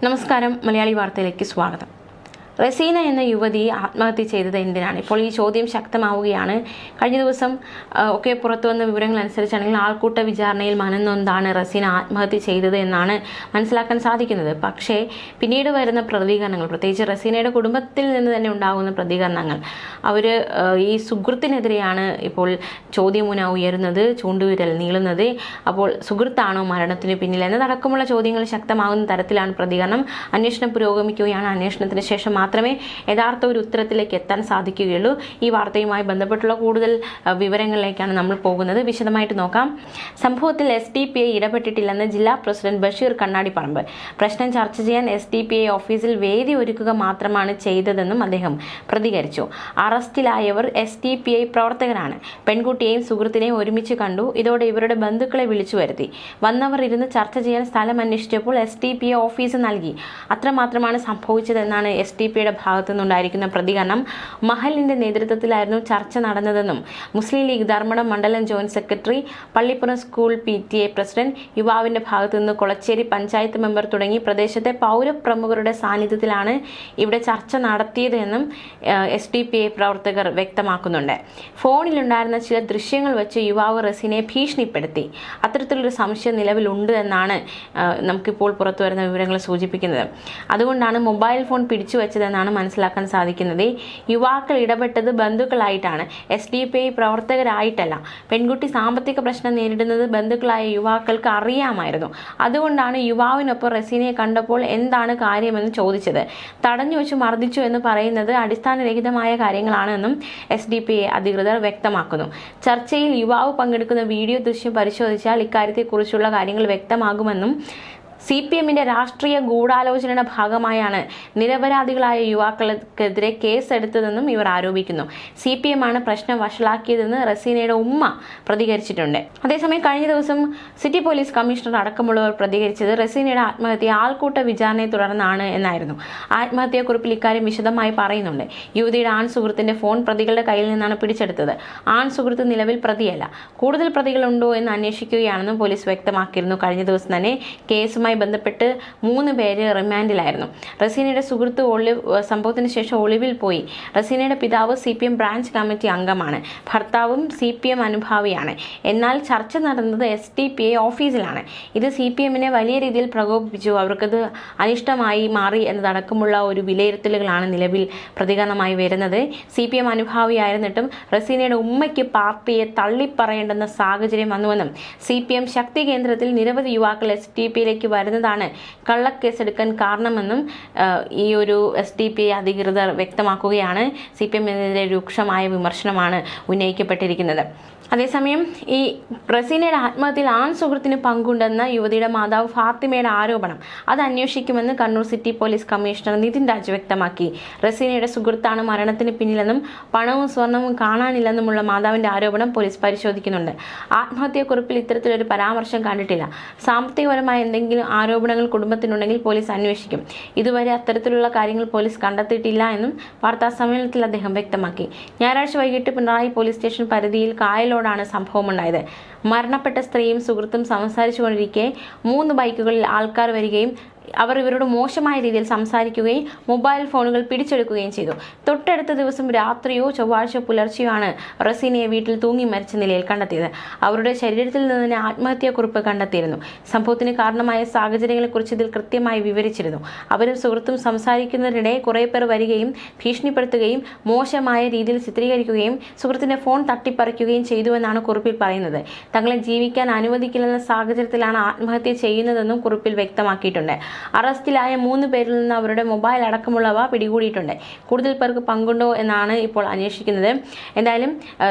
നമസ്കാരം, മലയാളി വാർത്തയിലേക്ക് സ്വാഗതം. റസീന എന്ന യുവതി ആത്മഹത്യ ചെയ്തത് എന്തിനാണ്? ഇപ്പോൾ ഈ ചോദ്യം ശക്തമാവുകയാണ്. കഴിഞ്ഞ ദിവസം ഒക്കെ പുറത്തു വന്ന വിവരങ്ങൾ അനുസരിച്ചാണെങ്കിൽ ആൾക്കൂട്ട വിചാരണയിൽ മനംനൊന്താണ് റസീന ആത്മഹത്യ ചെയ്തത് എന്നാണ് മനസ്സിലാക്കാൻ സാധിക്കുന്നത്. പക്ഷേ പിന്നീട് വരുന്ന പ്രതികരണങ്ങൾ, പ്രത്യേകിച്ച് റസീനയുടെ കുടുംബത്തിൽ നിന്ന് തന്നെ ഉണ്ടാകുന്ന പ്രതികരണങ്ങൾ, അവർ ഈ സുഹൃത്തിനെതിരെയാണ് ഇപ്പോൾ ചോദ്യമുന ഉയരുന്നത്, ചൂണ്ടുവിരൽ നീളുന്നത്. അപ്പോൾ സുഹൃത്താണോ മരണത്തിന് പിന്നിൽ എന്നതടക്കമുള്ള ചോദ്യങ്ങൾ ശക്തമാകുന്ന തരത്തിലാണ് പ്രതികരണം. അന്വേഷണം പുരോഗമിക്കുകയാണ്. അന്വേഷണത്തിന് ശേഷം മാത്രമേ യഥാർത്ഥ ഒരു ഉത്തരത്തിലേക്ക് എത്താൻ സാധിക്കുകയുള്ളൂ. ഈ വാർത്തയുമായി ബന്ധപ്പെട്ടുള്ള കൂടുതൽ വിവരങ്ങളിലേക്കാണ് നമ്മൾ പോകുന്നത്. വിശദമായിട്ട് നോക്കാം. സംഭവത്തിൽ SDPI ഇടപെട്ടിട്ടില്ലെന്ന് ജില്ലാ പ്രസിഡന്റ് ബഷീർ കണ്ണാടിപ്പറമ്പ്. പ്രശ്നം ചർച്ച ചെയ്യാൻ SDPI ഓഫീസിൽ വേദി ഒരുക്കുക മാത്രമാണ് ചെയ്തതെന്നും അദ്ദേഹം പ്രതികരിച്ചു. അറസ്റ്റിലായവർ SDPI പ്രവർത്തകരാണ്. പെൺകുട്ടിയെയും സുഹൃത്തിനെയും ഒരുമിച്ച് കണ്ടു. ഇതോടെ ഇവരുടെ ബന്ധുക്കളെ വിളിച്ചു വരുത്തി. വന്നവർ ഇരുന്ന് ചർച്ച ചെയ്യാൻ സ്ഥലം അന്വേഷിച്ചപ്പോൾ SDPI ഓഫീസ് നൽകി. അത്രമാത്രമാണ് സംഭവിച്ചതെന്നാണ് SDPIയുടെ ഭാഗത്തു നിന്നുണ്ടായിരിക്കുന്ന പ്രതികരണം. മഹലിന്റെ നേതൃത്വത്തിലായിരുന്നു ചർച്ച നടന്നതെന്നും മുസ്ലിം ലീഗ് ധർമ്മടം മണ്ഡലം joint secretary, Pallippuram school PTA president, യുവാവിന്റെ ഭാഗത്തു നിന്ന് കൊളച്ചേരി പഞ്ചായത്ത് മെമ്പർ തുടങ്ങി പ്രദേശത്തെ പൗരപ്രമുഖരുടെ സാന്നിധ്യത്തിലാണ് ഇവിടെ ചർച്ച നടത്തിയത് എന്നും SDPI പ്രവർത്തകർ വ്യക്തമാക്കുന്നുണ്ട്. ഫോണിലുണ്ടായിരുന്ന ചില ദൃശ്യങ്ങൾ വെച്ച് യുവാവ് റസീനയെ ഭീഷണിപ്പെടുത്തി. അത്തരത്തിലൊരു സംശയം നിലവിലുണ്ട് എന്നാണ് നമുക്കിപ്പോൾ പുറത്തു വരുന്ന വിവരങ്ങൾ സൂചിപ്പിക്കുന്നത്. അതുകൊണ്ടാണ് മൊബൈൽ ഫോൺ പിടിച്ചു വെച്ചതെന്നാണ് മനസ്സിലാക്കാൻ സാധിക്കുന്നത്. യുവാക്കൾ ഇടപെട്ടത് ബന്ധുക്കളായിട്ടാണ്, SDPI പ്രവർത്തകരായിട്ടല്ല. പെൺകുട്ടി സാമ്പത്തിക പ്രശ്നം നേരിടുന്നത് ബന്ധുക്കളായ യുവാക്കൾക്ക് അറിയാമായിരുന്നു. അതുകൊണ്ടാണ് യുവാവിനൊപ്പം റസീനയെ കണ്ടപ്പോൾ എന്താണ് കാര്യമെന്ന് ചോദിച്ചത്. തടഞ്ഞു വെച്ച് മർദ്ദിച്ചു എന്ന് പറയുന്നത് അടിസ്ഥാനരഹിതമായ കാര്യങ്ങളാണെന്നും SDPI അധികൃതർ വ്യക്തമാക്കുന്നു. ചർച്ചയിൽ യുവാവ് പങ്കെടുക്കുന്ന വീഡിയോ ദൃശ്യം പരിശോധിച്ചാൽ ഇക്കാര്യത്തെക്കുറിച്ചുള്ള കാര്യങ്ങൾ വ്യക്തമാകുമെന്നും CPMന്റെ രാഷ്ട്രീയ ഗൂഢാലോചനയുടെ ഭാഗമായാണ് നിരപരാധികളായ യുവാക്കൾക്കെതിരെ കേസെടുത്തതെന്നും ഇവർ ആരോപിക്കുന്നു. CPM ആണ് പ്രശ്നം വഷളാക്കിയതെന്ന് റസീനയുടെ ഉമ്മ പ്രതികരിച്ചിട്ടുണ്ട്. അതേസമയം കഴിഞ്ഞ ദിവസം സിറ്റി പോലീസ് കമ്മീഷണർ അടക്കമുള്ളവർ പ്രതികരിച്ചത് റസീനയുടെ ആത്മഹത്യ ആൾക്കൂട്ട വിചാരണയെ തുടർന്നാണ് എന്നായിരുന്നു. ആത്മഹത്യാക്കുറിപ്പിൽ ഇക്കാര്യം വിശദമായി പറയുന്നുണ്ട്. യുവതിയുടെ ആൺ സുഹൃത്തിന്റെ ഫോൺ പ്രതികളുടെ കയ്യിൽ നിന്നാണ് പിടിച്ചെടുത്തത്. ആൺ സുഹൃത്ത് നിലവിൽ പ്രതിയല്ല. കൂടുതൽ പ്രതികളുണ്ടോ എന്ന് അന്വേഷിക്കുകയാണെന്നും പോലീസ് വ്യക്തമാക്കിയിരുന്നു. കഴിഞ്ഞ ദിവസം തന്നെ കേസുമായി ബന്ധപ്പെട്ട് 3 പേര് റിമാൻഡിലായിരുന്നു. റസീനയുടെ സുഹൃത്ത് സംഭവത്തിന് ശേഷം ഒളിവിൽ പോയി. റസീനയുടെ പിതാവ് CPM ബ്രാഞ്ച് കമ്മിറ്റി അംഗമാണ്. ഭർത്താവും CPM അനുഭാവിയാണ്. എന്നാൽ ചർച്ച നടന്നത് SDPI ഓഫീസിലാണ്. ഇത് CPMനെ വലിയ രീതിയിൽ പ്രകോപിപ്പിച്ചു. അവർക്കത് അനിഷ്ടമായി മാറി എന്നതടക്കമുള്ള ഒരു വിലയിരുത്തലുകളാണ് നിലവിൽ പ്രതികരണമായി വരുന്നത്. CPM അനുഭാവിയായിരുന്നിട്ടും റസീനയുടെ ഉമ്മയ്ക്ക് പാർട്ടിയെ തള്ളിപ്പറയേണ്ടെന്ന സാഹചര്യം വന്നുവെന്നും CPM ശക്തി കേന്ദ്രത്തിൽ നിരവധി യുവാക്കൾ SDPIയിലേക്ക് വരുന്നതാണ് കള്ളക്കേസെടുക്കാൻ കാരണമെന്നും ഈ ഒരു SDPI അധികൃതർ വ്യക്തമാക്കുകയാണ്. CPMനെതിരെ രൂക്ഷമായ വിമർശനമാണ് ഉന്നയിക്കപ്പെട്ടിരിക്കുന്നത്. അതേസമയം ഈ റസീനയുടെ ആത്മഹത്യയിൽ ആൺ സുഹൃത്തിന് പങ്കുണ്ടെന്ന യുവതിയുടെ മാതാവ് ഫാത്തിമയുടെ ആരോപണം അത് അന്വേഷിക്കുമെന്ന് Kannur city police commissioner Nithin Raj വ്യക്തമാക്കി. റസീനയുടെ സുഹൃത്താണ് മരണത്തിന് പിന്നിലെന്നും പണവും സ്വർണവും കാണാനില്ലെന്നുമുള്ള മാതാവിന്റെ ആരോപണം പോലീസ് പരിശോധിക്കുന്നുണ്ട്. ആത്മഹത്യാക്കുറിപ്പിൽ ഇത്തരത്തിലൊരു പരാമർശം കണ്ടിട്ടില്ല. സാമ്പത്തികപരമായ എന്തെങ്കിലും ആരോപണങ്ങൾ കുടുംബത്തിനുണ്ടെങ്കിൽ പോലീസ് അന്വേഷിക്കും. ഇതുവരെ അത്തരത്തിലുള്ള കാര്യങ്ങൾ പോലീസ് കണ്ടെത്തിയിട്ടില്ല എന്നും വാർത്താ സമ്മേളനത്തിൽ അദ്ദേഹം വ്യക്തമാക്കി. ഞായറാഴ്ച വൈകിട്ട് പിണറായി പോലീസ് സ്റ്റേഷൻ പരിധിയിൽ കായലോടാണ് സംഭവമുണ്ടായത്. മരണപ്പെട്ട സ്ത്രീയും സുഹൃത്തും സംസാരിച്ചുകൊണ്ടിരിക്കെ 3 ബൈക്കുകളിൽ ആൾക്കാർ വരികയും അവർ ഇവരോട് മോശമായ രീതിയിൽ സംസാരിക്കുകയും മൊബൈൽ ഫോണുകൾ പിടിച്ചെടുക്കുകയും ചെയ്തു. തൊട്ടടുത്ത ദിവസം രാത്രിയോ ചൊവ്വാഴ്ച പുലർച്ചെയോ ആണ് റസീനയെ വീട്ടിൽ തൂങ്ങി മരിച്ച നിലയിൽ കണ്ടെത്തിയത്. അവരുടെ ശരീരത്തിൽ നിന്ന് തന്നെ ആത്മഹത്യാക്കുറിപ്പ് കണ്ടെത്തിയിരുന്നു. സംഭവത്തിന് കാരണമായ സാഹചര്യങ്ങളെക്കുറിച്ച് ഇതിൽ കൃത്യമായി വിവരിച്ചിരുന്നു. അവരും സുഹൃത്തും സംസാരിക്കുന്നതിനിടെ കുറേ പേർ വരികയും ഭീഷണിപ്പെടുത്തുകയും മോശമായ രീതിയിൽ ചിത്രീകരിക്കുകയും സുഹൃത്തിന്റെ ഫോൺ തട്ടിപ്പറിക്കുകയും ചെയ്തുവെന്നാണ് കുറിപ്പിൽ പറയുന്നത്. തങ്ങളെ ജീവിക്കാൻ അനുവദിക്കില്ലെന്ന സാഹചര്യത്തിലാണ് ആത്മഹത്യ ചെയ്യുന്നതെന്നും കുറിപ്പിൽ വ്യക്തമാക്കിയിട്ടുണ്ട്. അറസ്റ്റിലായ 3 പേരിൽ നിന്ന് അവരുടെ മൊബൈൽ അടക്കമുള്ളവ പിടികൂടിയിട്ടുണ്ട്. കൂടുതൽ പേർക്ക് പങ്കുണ്ടോ എന്നാണ് ഇപ്പോൾ അന്വേഷിക്കുന്നത്. എന്തായാലും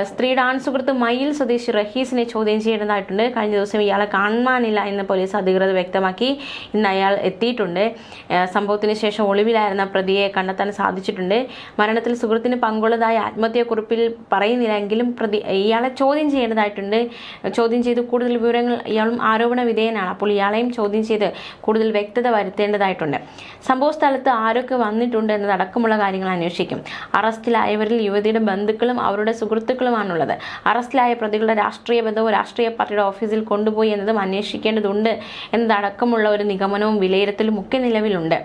സ്ത്രീയുടെ ആൺ സുഹൃത്ത് മയിൽ സ്വദേശി റഹീസിനെ ചോദ്യം ചെയ്യേണ്ടതായിട്ടുണ്ട്. കഴിഞ്ഞ ദിവസം ഇയാളെ കാണാനില്ല എന്ന് പോലീസ് അധികൃതർ വ്യക്തമാക്കി. ഇന്ന് അയാൾ എത്തിയിട്ടുണ്ട്. സംഭവത്തിന് ശേഷം ഒളിവിലായിരുന്ന പ്രതിയെ കണ്ടെത്താൻ സാധിച്ചിട്ടുണ്ട്. മരണത്തിൽ സുഹൃത്തിന് പങ്കുള്ളതായി ആത്മഹത്യാക്കുറിപ്പിൽ പറയുന്നില്ലെങ്കിലും ഇയാളെ ചോദ്യം ചെയ്യേണ്ടതായിട്ടുണ്ട്. ചോദ്യം ചെയ്ത് കൂടുതൽ വിവരങ്ങൾ, ഇയാളും ആരോപണ വിധേയനാണ്. അപ്പോൾ ഇയാളെയും ചോദ്യം ചെയ്ത് കൂടുതൽ വ്യക്തത വരുത്തേണ്ടതായിട്ടുണ്ട്. സംഭവ സ്ഥലത്ത് ആരൊക്കെ വന്നിട്ടുണ്ട് എന്നതടക്കമുള്ള കാര്യങ്ങൾ അന്വേഷിക്കും. അറസ്റ്റിലായവരിൽ യുവതിയുടെ ബന്ധുക്കളും അവരുടെ സുഹൃത്തുക്കളുമാണുള്ളത്. അറസ്റ്റിലായ പ്രതികളുടെ രാഷ്ട്രീയ ബന്ധവും രാഷ്ട്രീയ പാർട്ടിയുടെ ഓഫീസിൽ കൊണ്ടുപോയി എന്നതും അന്വേഷിക്കേണ്ടതുണ്ട് എന്നതടക്കമുള്ള ഒരു നിഗമനവും വിലയിരുത്തലും ഒക്കെ നിലവിലുണ്ട്.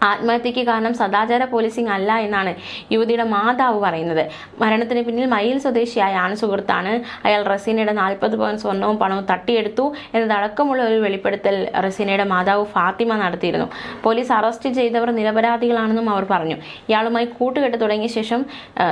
ആത്മഹത്യയ്ക്ക് കാരണം സദാചാര പോലീസിംഗ് അല്ല എന്നാണ് യുവതിയുടെ മാതാവ് പറയുന്നത്. മരണത്തിന് പിന്നിൽ മയിൽ സ്വദേശിയായ സുഹൃത്താണ്. അയാൾ റസീനയുടെ 40 പവൻ സ്വർണവും പണവും തട്ടിയെടുത്തു എന്നതടക്കമുള്ള ഒരു വെളിപ്പെടുത്തൽ റസീനയുടെ മാതാവ് ഫാത്തിമ നടത്തിയിരുന്നു. പോലീസ് അറസ്റ്റ് ചെയ്തവർ നിരപരാധികളാണെന്നും അവർ പറഞ്ഞു. ഇയാളുമായി കൂട്ടുകെട്ട് തുടങ്ങിയ ശേഷം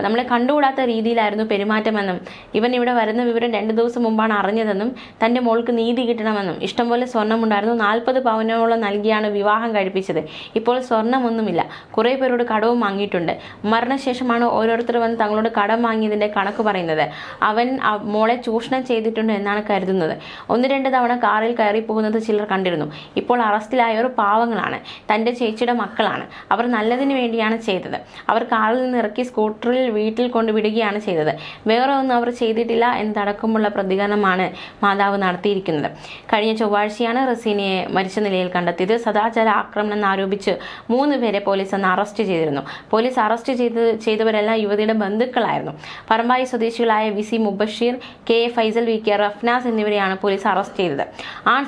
നമ്മളെ കണ്ടുകൂടാത്ത രീതിയിലായിരുന്നു പെരുമാറ്റമെന്നും ഇവൻ ഇവിടെ വരുന്ന വിവരം 2 ദിവസം മുമ്പാണ് അറിഞ്ഞതെന്നും തൻ്റെ മോൾക്ക് നീതി കിട്ടണമെന്നും ഇഷ്ടംപോലെ സ്വർണ്ണമുണ്ടായിരുന്നു, 40 പവനോളം നൽകിയാണ് വിവാഹം കഴിപ്പിച്ചത്. ഇപ്പോൾ സ്വർണ്ണമൊന്നുമില്ല, കുറേ പേരോട് കടവും വാങ്ങിയിട്ടുണ്ട്. മരണശേഷമാണ് ഓരോരുത്തർ വന്ന് തങ്ങളോട് കടം വാങ്ങിയതിൻ്റെ കണക്ക് പറയുന്നത്. അവൻ മോളെ ചൂഷണം ചെയ്തിട്ടുണ്ട് എന്നാണ് കരുതുന്നത്. 1-2 തവണ കാറിൽ കയറി പോകുന്നത് ചിലർ കണ്ടിരുന്നു. ഇപ്പോൾ അറസ്റ്റിലായവർ പാവങ്ങളാണ്, തൻ്റെ ചേച്ചിയുടെ മക്കളാണ്. അവർ നല്ലതിന് വേണ്ടിയാണ് ചെയ്തത്. അവർ കാറിൽ നിന്ന് ഇറക്കി സ്കൂട്ടറിൽ വീട്ടിൽ കൊണ്ടുവിടുകയാണ് ചെയ്തത്. വേറെ ഒന്നും അവർ ചെയ്തിട്ടില്ല എന്നതടക്കമുള്ള പ്രതികരണമാണ് മാതാവ് നടത്തിയിരിക്കുന്നത്. കഴിഞ്ഞ ചൊവ്വാഴ്ചയാണ് റസീനയെ മരിച്ച നിലയിൽ കണ്ടെത്തിയത്. സദാചാര ആക്രമണം എന്നാരോപിച്ച് 3 പേരെ പോലീസ് അന്ന് അറസ്റ്റ് ചെയ്തിരുന്നു. പോലീസ് അറസ്റ്റ് ചെയ്തവരെല്ലാം യുവതിയുടെ ബന്ധുക്കളായിരുന്നു. പറമ്പായി സ്വദേശികളായ VC Mubasheer, KA Faisal, VK Rafnas എന്നിവരെയാണ് പോലീസ് അറസ്റ്റ് ചെയ്തത്.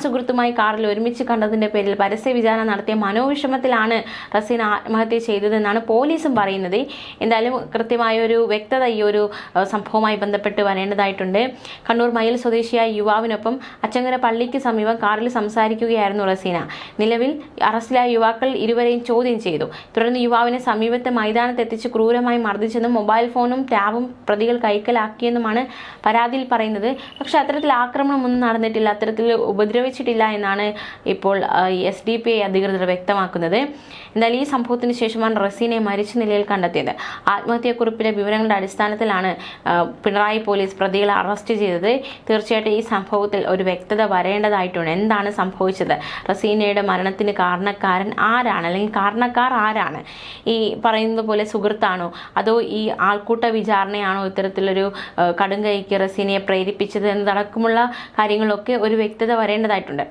സുഹൃത്തുമായി കാറിൽ ഒരുമിച്ച് കണ്ടതിന്റെ പേരിൽ പരസ്യ വിചാരണ നടത്തിയ മനോവിഷമത്തിലാണ് റസീന ആത്മഹത്യ ചെയ്തതെന്നാണ് പോലീസും പറയുന്നത്. എന്തായാലും കൃത്യമായ ഒരു വ്യക്തത ഈ ഒരു സംഭവവുമായി ബന്ധപ്പെട്ട് വരേണ്ടതായിട്ടുണ്ട്. കണ്ണൂർ മയിൽ സ്വദേശിയായ യുവാവിനൊപ്പം അച്ചങ്കര പള്ളിക്ക് സമീപം കാറിൽ സംസാരിക്കുകയായിരുന്നു റസീന. നിലവിൽ അറസ്റ്റിലായ യുവാക്കൾ ഇരുവരെയും ചോദ്യം ചെയ്തു. തുടർന്ന് യുവാവിനെ സമീപത്തെ മൈതാനത്തെത്തിച്ച് ക്രൂരമായി മർദ്ദിച്ചെന്നും മൊബൈൽ ഫോണും ടാബും പ്രതികൾ കൈക്കലാക്കിയെന്നുമാണ് പരാതിയിൽ പറയുന്നത്. പക്ഷെ അത്തരത്തിൽ ആക്രമണമൊന്നും നടന്നിട്ടില്ല, അത്തരത്തിൽ ഉപദ്രവിച്ചിട്ടില്ല എന്നാണ് ഇപ്പോൾ SDPI അധികൃതർ വ്യക്തമാക്കുന്നത്. എന്നാൽ ഈ സംഭവത്തിന് ശേഷമാണ് റസീനയെ മരിച്ച നിലയിൽ കണ്ടെത്തിയത്. ആത്മഹത്യാക്കുറിപ്പിലെ വിവരങ്ങളുടെ അടിസ്ഥാനത്തിലാണ് പിണറായി പോലീസ് പ്രതികളെ അറസ്റ്റ് ചെയ്തത്. തീർച്ചയായിട്ടും ഈ സംഭവത്തിൽ ഒരു വ്യക്തത വരേണ്ടതായിട്ടുണ്ട്. എന്താണ് സംഭവിച്ചത്? റസീനയുടെ മരണത്തിന് കാരണക്കാരൻ ആരാണ്, അല്ലെങ്കിൽ കാരണക്കാർ ആരാണ്? ഈ പറയുന്നത് പോലെ സുഹൃത്താണോ, അതോ ഈ ആൾക്കൂട്ട വിചാരണയാണോ ഇത്തരത്തിലൊരു കടുംകൈക്ക് റസീനയെ പ്രേരിപ്പിച്ചത് എന്നതടക്കമുള്ള കാര്യങ്ങളൊക്കെ ഒരു വ്യക്തത വരേണ്ടതായിട്ടുണ്ട്.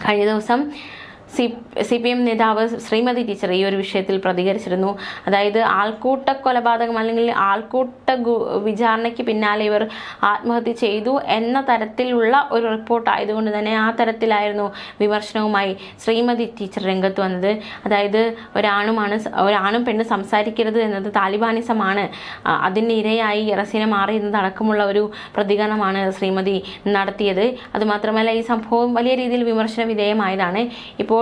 കഴിഞ്ഞ ദിവസം CPM നേതാവ് ശ്രീമതി ടീച്ചർ ഈ ഒരു വിഷയത്തിൽ പ്രതികരിച്ചിരുന്നു. അതായത് ആൾക്കൂട്ട കൊലപാതകം അല്ലെങ്കിൽ ആൾക്കൂട്ട വിചാരണയ്ക്ക് പിന്നാലെ ഇവർ ആത്മഹത്യ ചെയ്തു എന്ന തരത്തിലുള്ള ഒരു റിപ്പോർട്ട് ആയതുകൊണ്ട് തന്നെ ആ തരത്തിലായിരുന്നു വിമർശനവുമായി ശ്രീമതി ടീച്ചർ രംഗത്ത് വന്നത്. അതായത് ഒരാണും പെണ്ണും സംസാരിക്കരുത് എന്നത് താലിബാനിസമാണ്, അതിൻ്റെ ഇരയായി റസീന മാറി എന്നതടക്കമുള്ള ഒരു പ്രതികരണമാണ് ശ്രീമതി നടത്തിയത്. അതുമാത്രമല്ല ഈ സംഭവം വലിയ രീതിയിൽ വിമർശന വിധേയമായതാണ്. ഇപ്പോൾ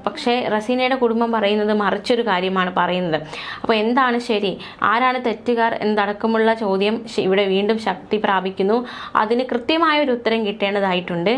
പക്ഷേ റസീനയുടെ കുടുംബം പറയുന്നത് മറിച്ചൊരു കാര്യമാണ് പറയുന്നത്. അപ്പോൾ എന്താണ് ശരി, ആരാണ് തെറ്റുകാർ എന്നതടക്കമുള്ള ചോദ്യം ഇവിടെ വീണ്ടും ശക്തി പ്രാപിക്കുന്നു. അതിന് കൃത്യമായ ഒരു ഉത്തരം കിട്ടേണ്ടതായിട്ടുണ്ട്.